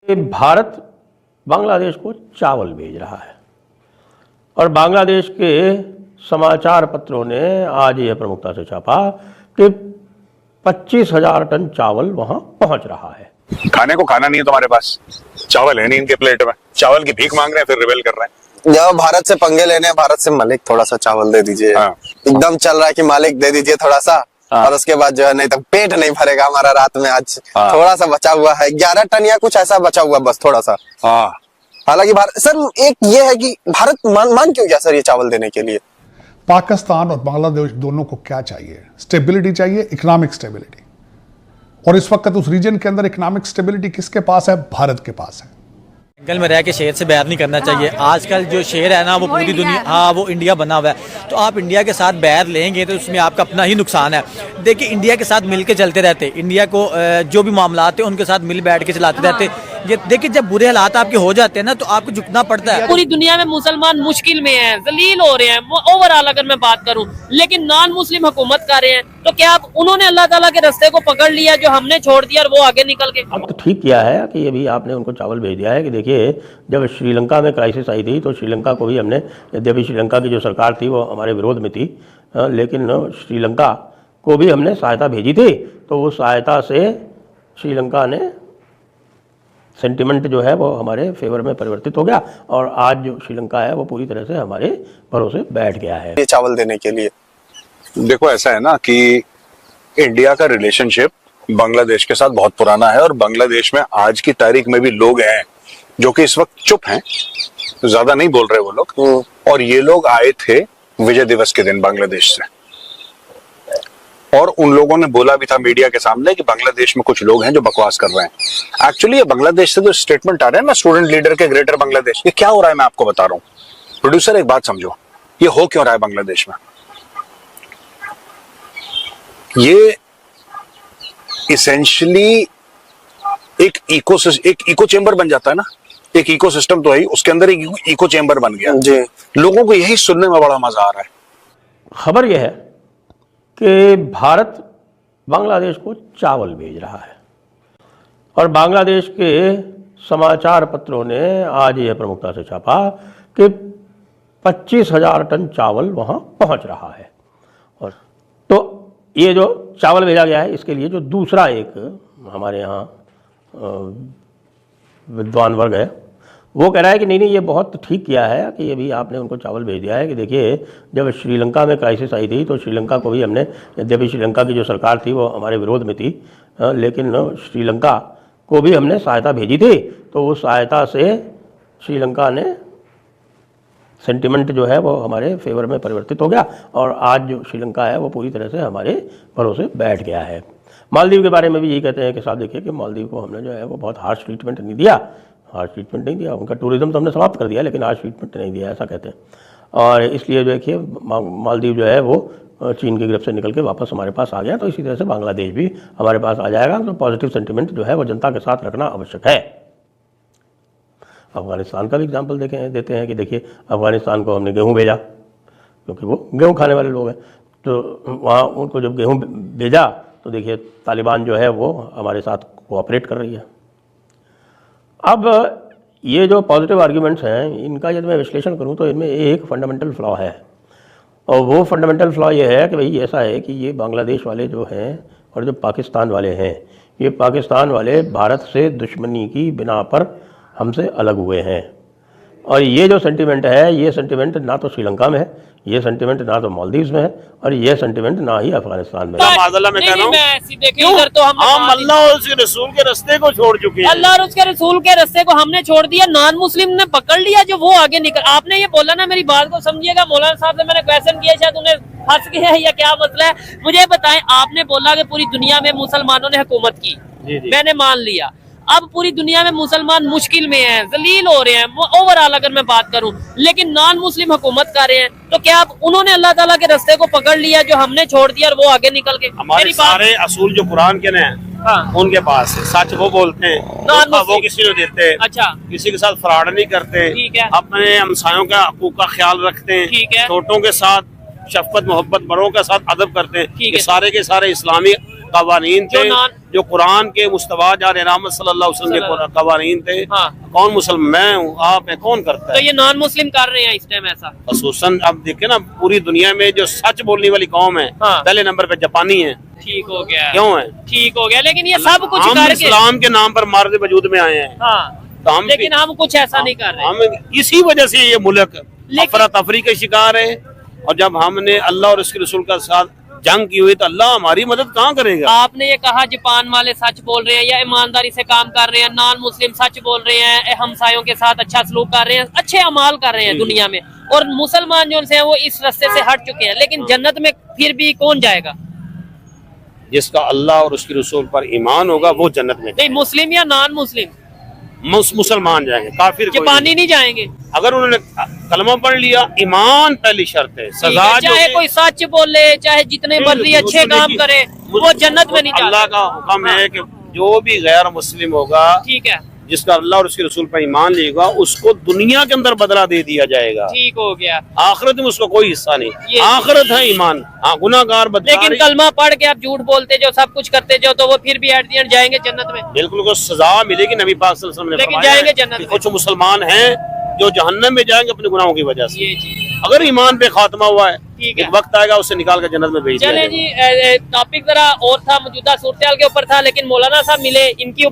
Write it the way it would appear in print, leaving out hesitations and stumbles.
भारत बांग्लादेश को चावल भेज रहा है और बांग्लादेश के समाचार पत्रों ने आज यह प्रमुखता से छापा कि 25,000 टन चावल वहां पहुंच रहा है। खाने को खाना नहीं है तुम्हारे पास, चावल है नहीं इनके प्लेट में, चावल की भीख मांग रहे हैं, फिर रिबेल कर रहे हैं। जब भारत से पंगे लेने हैं, भारत से मालिक थोड़ा सा चावल दे दीजिए। हाँ। एकदम चल रहा है कि मालिक दे दीजिए थोड़ा सा। हाँ। और उसके बाद जो है नहीं तो पेट नहीं भरेगा हमारा रात में। आज हाँ। थोड़ा सा बचा हुआ है, 11 टन या कुछ ऐसा बचा हुआ बस थोड़ा सा। हाँ। हालांकि भारत सर एक ये है कि भारत मान क्यों गया सर ये चावल देने के लिए? पाकिस्तान और बांग्लादेश दोनों को क्या चाहिए? स्टेबिलिटी चाहिए, इकोनॉमिक स्टेबिलिटी। और इस वक्त उस रीजन के अंदर इकोनॉमिक स्टेबिलिटी किसके पास है? भारत के पास है। जंगल में रह के शहर से बैर नहीं करना चाहिए। आजकल जो शहर है ना वो पूरी दुनिया, हाँ वो इंडिया बना हुआ है, तो आप इंडिया के साथ बैर लेंगे तो उसमें आपका अपना ही नुकसान है। देखिए इंडिया के साथ मिल के चलते रहते, इंडिया को जो भी मामला आते हैं उनके साथ मिल बैठ के चलाते रहते। ये देखिए जब बुरे हालात आपके हो जाते हैं ना तो आपको झुकना पड़ता है। पूरी दुनिया में मुसलमान मुश्किल में हैं, जलील हो रहे हैं ओवरऑल अगर मैं बात करूं, लेकिन नॉन मुस्लिम हुकूमत कर रहे हैं। तो क्या आप उन्होंने अल्लाह ताला के रास्ते को पकड़ लिया जो हमने छोड़ दिया और वो आगे निकल गए? अब तो ठीक किया है कि अभी आपने उनको चावल भेज दिया है कि देखिए जब श्रीलंका में क्राइसिस आई थी तो श्रीलंका को भी हमने, यद्यपि श्रीलंका की जो सरकार थी वो हमारे विरोध में थी, लेकिन श्रीलंका को भी हमने सहायता भेजी थी। तो उस सहायता से श्रीलंका ने सेंटिमेंट जो है वो हमारे फेवर में परिवर्तित हो गया और आज जो श्रीलंका है वो पूरी तरह से हमारे भरोसे बैठ गया है ये चावल देने के लिए। देखो ऐसा है ना कि इंडिया का रिलेशनशिप बांग्लादेश के साथ बहुत पुराना है और बांग्लादेश में आज की तारीख में भी लोग हैं जो कि इस वक्त चुप हैं, ज्यादा नहीं बोल रहे वो लोग। और ये लोग आए थे विजय दिवस के दिन बांग्लादेश से, और उन लोगों ने बोला भी था मीडिया के सामने कि बांग्लादेश में कुछ लोग हैं जो बकवास कर रहे हैं। एक्चुअली ये बांग्लादेश से जो स्टेटमेंट आ रहे हैं ना स्टूडेंट लीडर के ग्रेटर बांग्लादेश, ये क्या हो रहा है मैं आपको बता रहा हूं। प्रोड्यूसर एक बात समझो, ये हो क्यों रहा है बांग्लादेश में? ये इसेंशियली एक इको चेंबर बन जाता है ना, एक इकोसिस्टम तो है, उसके अंदर एक इको चेंबर बन गया जी। लोगों को यही सुनने में बड़ा मजा आ रहा है। खबर यह है कि भारत बांग्लादेश को चावल भेज रहा है और बांग्लादेश के समाचार पत्रों ने आज यह प्रमुखता से छापा कि 25,000 टन चावल वहां पहुंच रहा है। और तो ये जो चावल भेजा गया है इसके लिए जो दूसरा एक हमारे यहाँ विद्वान वर्ग है वो कह रहा है कि नहीं ये बहुत ठीक किया है कि ये भी आपने उनको चावल भेज दिया है कि देखिए जब श्रीलंका में क्राइसिस आई थी तो श्रीलंका को भी हमने, यद्यपि श्रीलंका की जो सरकार थी वो हमारे विरोध में थी, लेकिन श्रीलंका को भी हमने सहायता भेजी थी। तो उस सहायता से श्रीलंका ने सेंटिमेंट जो है वो हमारे फेवर में परिवर्तित हो गया और आज जो श्रीलंका है वो पूरी तरह से हमारे भरोसे बैठ गया है। मालदीव के बारे में भी यही कहते हैं कि साहब देखिए कि मालदीव को हमने जो है वो बहुत हार्श ट्रीटमेंट नहीं दिया, उनका टूरिज्म तो हमने समाप्त कर दिया लेकिन हार्श ट्रीटमेंट नहीं दिया, ऐसा कहते हैं। और इसलिए जो देखिए मालदीव जो है वो चीन की गिरफ्त से निकल के वापस हमारे पास आ गया, तो इसी तरह से बांग्लादेश भी हमारे पास आ जाएगा। तो पॉजिटिव सेंटिमेंट जो है वो जनता के साथ रखना आवश्यक है। अफगानिस्तान का भी एग्जाम्पल देते हैं कि देखिए अफगानिस्तान को हमने गेहूँ भेजा क्योंकि वो गेहूँ खाने वाले लोग हैं, तो वहाँ उनको जब गेहूँ भेजा तो देखिए तालिबान जो है वो हमारे साथ कोऑपरेट कर रही है। अब ये जो पॉजिटिव आर्ग्यूमेंट्स हैं इनका यदि मैं विश्लेषण करूँ तो इनमें एक फंडामेंटल फ्लॉ है और वो फंडामेंटल फ्लॉ ये है कि भाई ऐसा है कि ये बांग्लादेश वाले जो हैं और जो पाकिस्तान वाले हैं, ये पाकिस्तान वाले भारत से दुश्मनी की बिना पर हमसे अलग हुए हैं। और ये जो सेंटिमेंट है ये सेंटिमेंट ना तो श्रीलंका में है, ये सेंटिमेंट ना तो मालदीव्स में है और ये सेंटिमेंट ना ही अफगानिस्तान में है। हम अल्लाह और उसके रसूल के रास्ते को छोड़ चुके हैं, अल्लाह और उसके रसूल के रास्ते को हमने छोड़ दिया, नॉन मुस्लिम ने पकड़ लिया जो वो आगे निकल। आपने ये बोला ना, मेरी बात को समझिएगा, मौलाना साहब से मैंने क्वेश्चन किया, शायद उन्हें फंस गया है या क्या मसला है मुझे बताएं। आपने बोला कि पूरी दुनिया में मुसलमानों ने हुकूमत की, मैंने मान लिया। अब पूरी दुनिया में मुसलमान मुश्किल में हैं, जलील हो रहे हैं ओवरऑल अगर मैं बात करूं, लेकिन नॉन मुस्लिम हुकूमत कर रहे हैं। तो क्या आप उन्होंने अल्लाह ताला के रास्ते को पकड़ लिया जो हमने छोड़ दिया और वो आगे निकल गए? हमारे सारे असूल जो कुरान के हैं हाँ। उनके पास है, सच वो बोलते हैं, वो किसी को देते हैं। अच्छा, किसी के साथ फ्रॉड नहीं करते, ठीक है, अपने हमसायों का हकूक का ख्याल रखते हैं, ठीक है, छोटों के साथ शफकत मोहब्बत, बड़ों के साथ अदब करते हैं। ये सारे के सारे इस्लामी कवानीन थे जो कुरान के मुस्तफा जान रहमत सल्लल्लाहु अलैहि वसल्लम के कवानीन थे। हाँ। कौन मुसलमान, मैं हूँ, आप है, कौन करता तो है? ये नॉन मुस्लिम कर रहे हैं इस टाइम ऐसा। खसूसन अब देखे ना, पूरी दुनिया में जो सच बोलने वाली कौम है, हाँ। पहले नंबर पे जापानी है। ठीक हो गया, क्यों है? ठीक हो गया, लेकिन ये सब कुछ हम करके इस्लाम के नाम पर मार्ग वजूद में आए हैं, हाँ, तो हम लेकिन हम कुछ ऐसा नहीं कर रहे। हम इसी वजह से ये मुल्क अफरा तफरी का शिकार है। और जब हमने अल्लाह और उसके रसूल का साथ जंग की हुई तो अल्लाह हमारी मदद कहाँ करेगा? आपने ये कहा जापान वाले सच बोल रहे हैं या ईमानदारी से काम कर रहे हैं, नॉन मुस्लिम सच बोल रहे हैं, हमसायों के साथ अच्छा सलूक कर रहे हैं, अच्छे अमाल कर रहे हैं दुनिया में, और मुसलमान जो हैं वो इस रास्ते से हट चुके हैं, लेकिन जन्नत में फिर भी कौन जाएगा? जिसका अल्लाह और उसके रसूल पर ईमान होगा वो जन्नत में नहीं, मुस्लिम या नॉन मुस्लिम? मुसलमान जाएंगे, काफिर कोई जापानी नहीं। नहीं जाएंगे। अगर उन्होंने कलमा पढ़ लिया, ईमान पहली शर्त है। सजा जो चाहे है- कोई सच बोले, चाहे जितने मर्जी अच्छे काम करे, वो जन्नत में नहीं अल्लाह जाता। का हुक्म है कि जो भी गैर मुस्लिम होगा, ठीक है, जिसका अल्लाह और उसके रसूल पर ईमान लेगा, उसको दुनिया के अंदर बदला दे दिया जाएगा। ठीक हो गया। आखिरत में उसका कोई हिस्सा नहीं। ये- आखिरत है ईमान। हाँ, गुनाहगार लेकिन कलमा पढ़ के आप झूठ बोलते जो, सब कुछ करते जो, तो वो फिर भी एट द एंड जाएंगे जन्नत में। बिल्कुल को सजा मिलेगी। नबी पाक सल्लल्लाहु अलैहि वसल्लम ने लेकिन फरमाया जाएंगे है जन्नत कि में। कुछ मुसलमान हैं जो जहन्नम में जाएंगे अपने गुनाहों की वजह से। ये जी, अगर ईमान पे खात्मा हुआ है, ठीक है। एक वक्त आएगा उससे निकाल कर जन्नत में भेज दिया चले जाएगा। जी, टॉपिक जरा और था, मौजूदा सूरत के ऊपर था, लेकिन मौलाना साहब मिले, इनकी